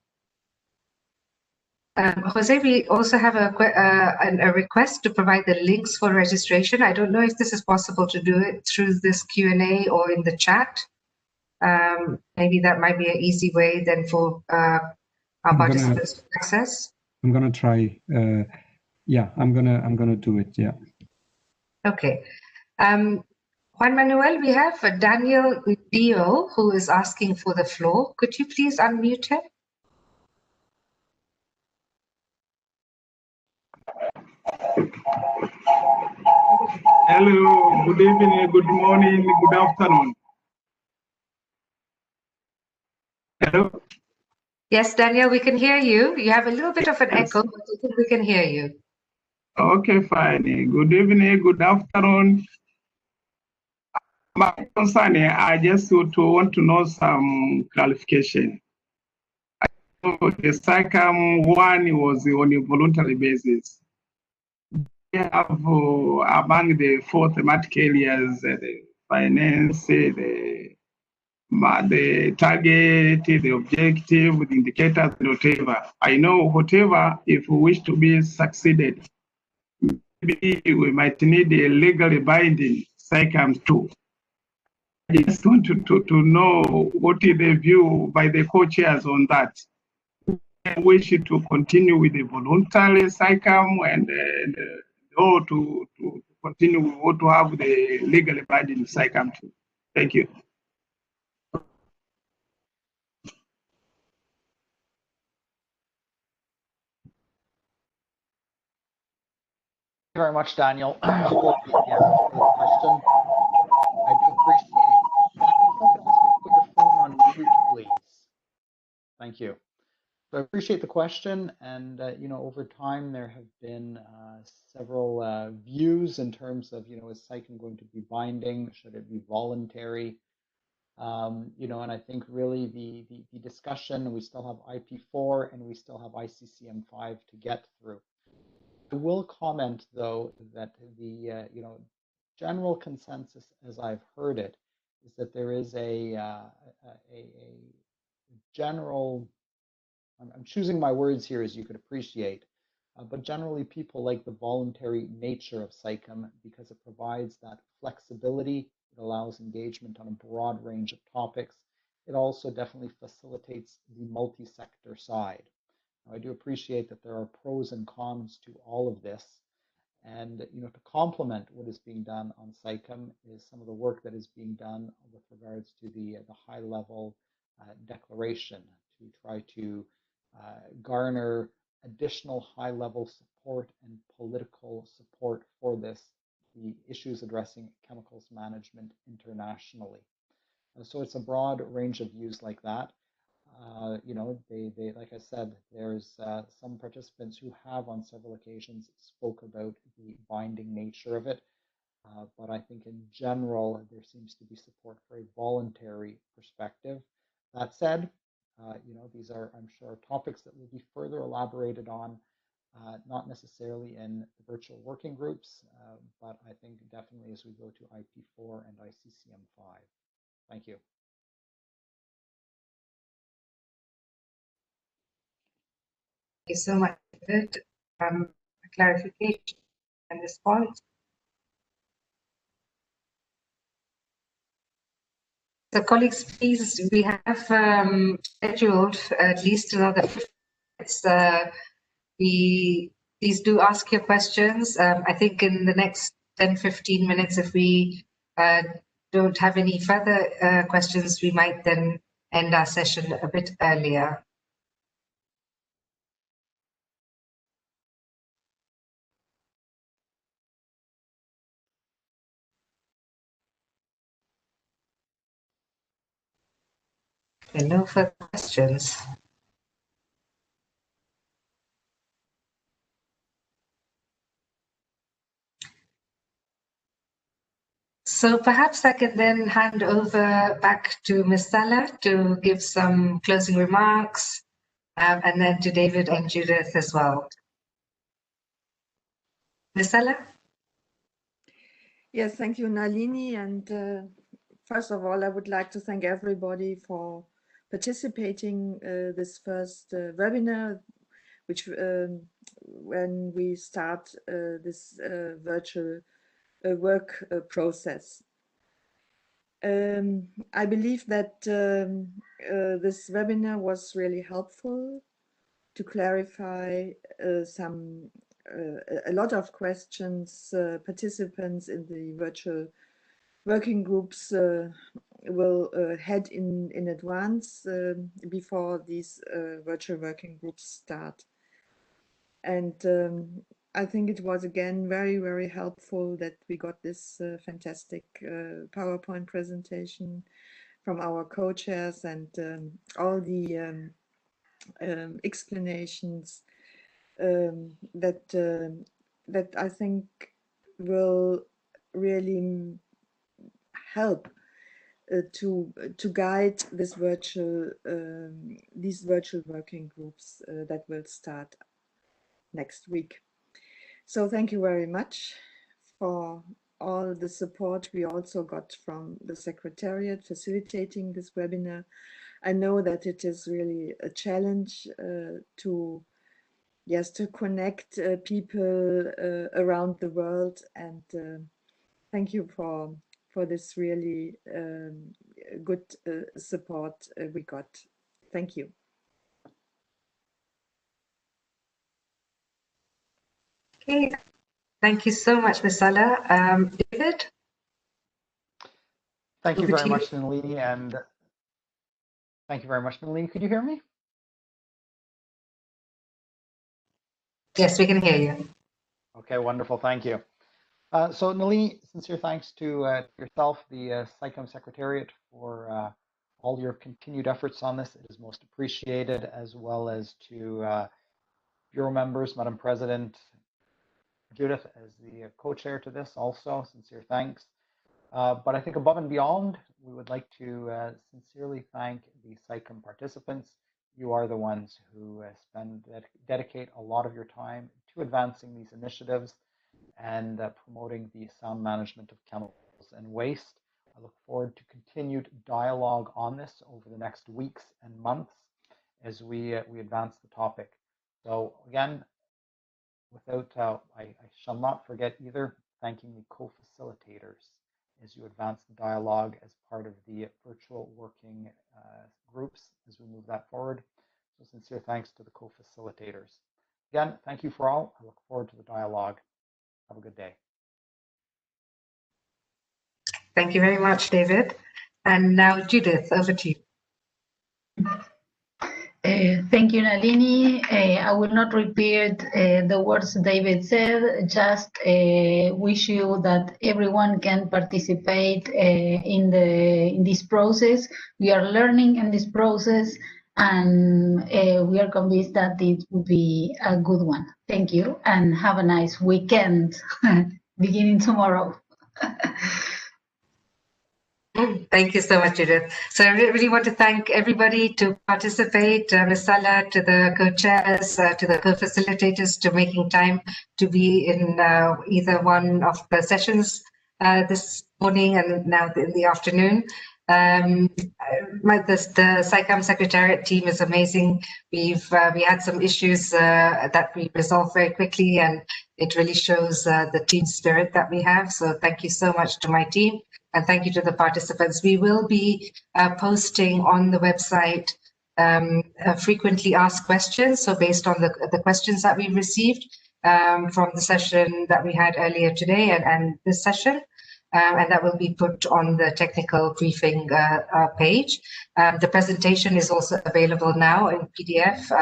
Jose, we also have a request to provide the links for registration. I don't know if this is possible to do it through this Q&A or in the chat. Maybe that might be an easy way then for our participants to access? I'm gonna try. Yeah, I'm gonna do it. Yeah. Okay. Juan Manuel, we have Daniel Dio who is asking for the floor. Could you please unmute him? Hello, good evening, good morning, good afternoon. Hello? Yes, Daniel, we can hear you. You have a little bit of an echo, but I think we can hear you. Okay, fine. Good evening, good afternoon. My concern, I just want to know some clarification. So the SACAM one was on a voluntary basis. We have among the 4 thematic areas, the finance, the target, the objective, the indicators, whatever. I know whatever, if we wish to be succeeded, maybe we might need a legally binding SACAM too. I just want to know what is the view by the co-chairs on that. I wish to continue with the voluntary SACAM or to continue or to have the legally binding SACAM too. Thank you. Thank you very much, Daniel, for the question. I do appreciate. Daniel, if I could ask you to put your phone on mute, please. Thank you. So I appreciate the question, and you know, over time there have been several views in terms of, you know, is SACAM going to be binding? Should it be voluntary? You know, and I think really the discussion, we still have IP4 and we still have ICCM5 to get through. I will comment, though, that the you know, general consensus, as I've heard it, is that there is a general. I'm choosing my words here, as you could appreciate, but generally people like the voluntary nature of SACAM because it provides that flexibility. It allows engagement on a broad range of topics. It also definitely facilitates the multi-sector side. I do appreciate that there are pros and cons to all of this. And you know, to complement what is being done on SACAM is some of the work that is being done with regards to the high-level declaration to try to garner additional high-level support and political support for this, the issues addressing chemicals management internationally. So it's a broad range of views like that. You know, they like I said, there's some participants who have on several occasions spoke about the binding nature of it. But I think in general, there seems to be support for a voluntary perspective. That said, you know, these are, I'm sure, topics that will be further elaborated on, not necessarily in the virtual working groups, but I think definitely as we go to IP4 and ICCM5. Thank you. Thank you so much, David. Clarification and response. So colleagues, please, we have scheduled at least another 15 minutes. Please do ask your questions. I think in the next 10-15 minutes, if we don't have any further questions, we might then end our session a bit earlier. And no further questions. So perhaps I can then hand over back to Ms. Salah to give some closing remarks, and then to David and Judith as well. Ms. Salah? Yes, thank you, Nalini. And first of all, I would like to thank everybody for participating this first webinar, which when we start this virtual work process. I believe that this webinar was really helpful to clarify a lot of questions participants in the virtual working groups will head in advance before these virtual working groups start. And I think it was again very, very helpful that we got this fantastic PowerPoint presentation from our co-chairs and all the explanations that I think will really help to guide this these virtual working groups that will start next week. So thank you very much for all the support we also got from the Secretariat facilitating this webinar. I know that it is really a challenge to connect people around the world, and thank you for this really good support we got. Thank you. Okay, thank you so much, Ms. Sala. David? Thank you very much, Nalini, and thank you very much, Nalini. Could you hear me? Yes, we can hear you. Okay, wonderful. Thank you. So Nalini, sincere thanks to yourself, the SciComm Secretariat, for all your continued efforts on this. It is most appreciated, as well as to Bureau members, Madam President, Judith as the co-chair to this also, sincere thanks. But I think above and beyond, we would like to sincerely thank the SciComm participants. You are the ones who dedicate a lot of your time to advancing these initiatives and promoting the sound management of chemicals and waste. I look forward to continued dialogue on this over the next weeks and months as we advance the topic. So again, I shall not forget either thanking the co-facilitators as you advance the dialogue as part of the virtual working groups as we move that forward. So sincere thanks to the co-facilitators. Again, thank you for all. I look forward to the dialogue. Have a good day. Thank you very much, David. And now, Judith, over to you. Thank you, Nalini. I will not repeat the words David said, just wish you that everyone can participate in this process. We are learning in this process, and we are convinced that it will be a good one. Thank you, and have a nice weekend beginning tomorrow. Thank you so much, Judith. So I really want to thank everybody to participate, Ms. Sala, to the co-chairs, to the co-facilitators, to making time to be in either one of the sessions this morning and now in the afternoon. The SciComm Secretariat team is amazing. We had some issues that we resolved very quickly, and it really shows the team spirit that we have. So thank you so much to my team. And thank you to the participants. We will be posting on the website frequently asked questions. So based on the questions that we received from the session that we had earlier today and this session, and that will be put on the technical briefing page. The presentation is also available now in PDF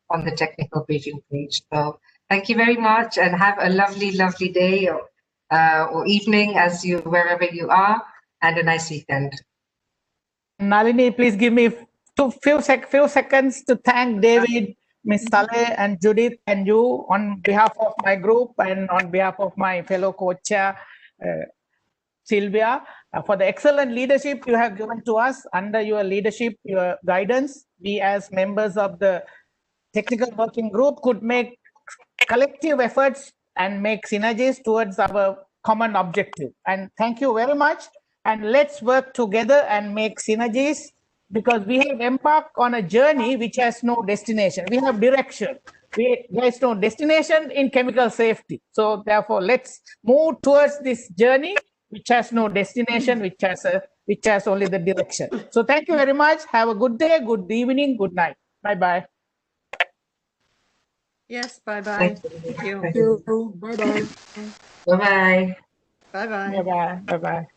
on the technical briefing page. So thank you very much, and have a lovely, lovely day or evening wherever you are, and a nice weekend. Nalini, please give me few seconds to thank David, Ms. Saleh, and Judith, and you on behalf of my group and on behalf of my fellow co-chair, Sylvia, for the excellent leadership you have given to us. Under your leadership, your guidance, we as members of the technical working group could make collective efforts and make synergies towards our common objective. And thank you very much. And let's work together and make synergies, because we have embarked on a journey which has no destination. We have direction. There is no destination in chemical safety. So therefore, let's move towards this journey which has no destination, which has only the direction. So thank you very much. Have a good day, good evening, good night. Bye-bye. Yes, bye-bye. Thank you. Thank you. Bye-bye. Bye-bye. Bye-bye. Bye-bye. Bye-bye.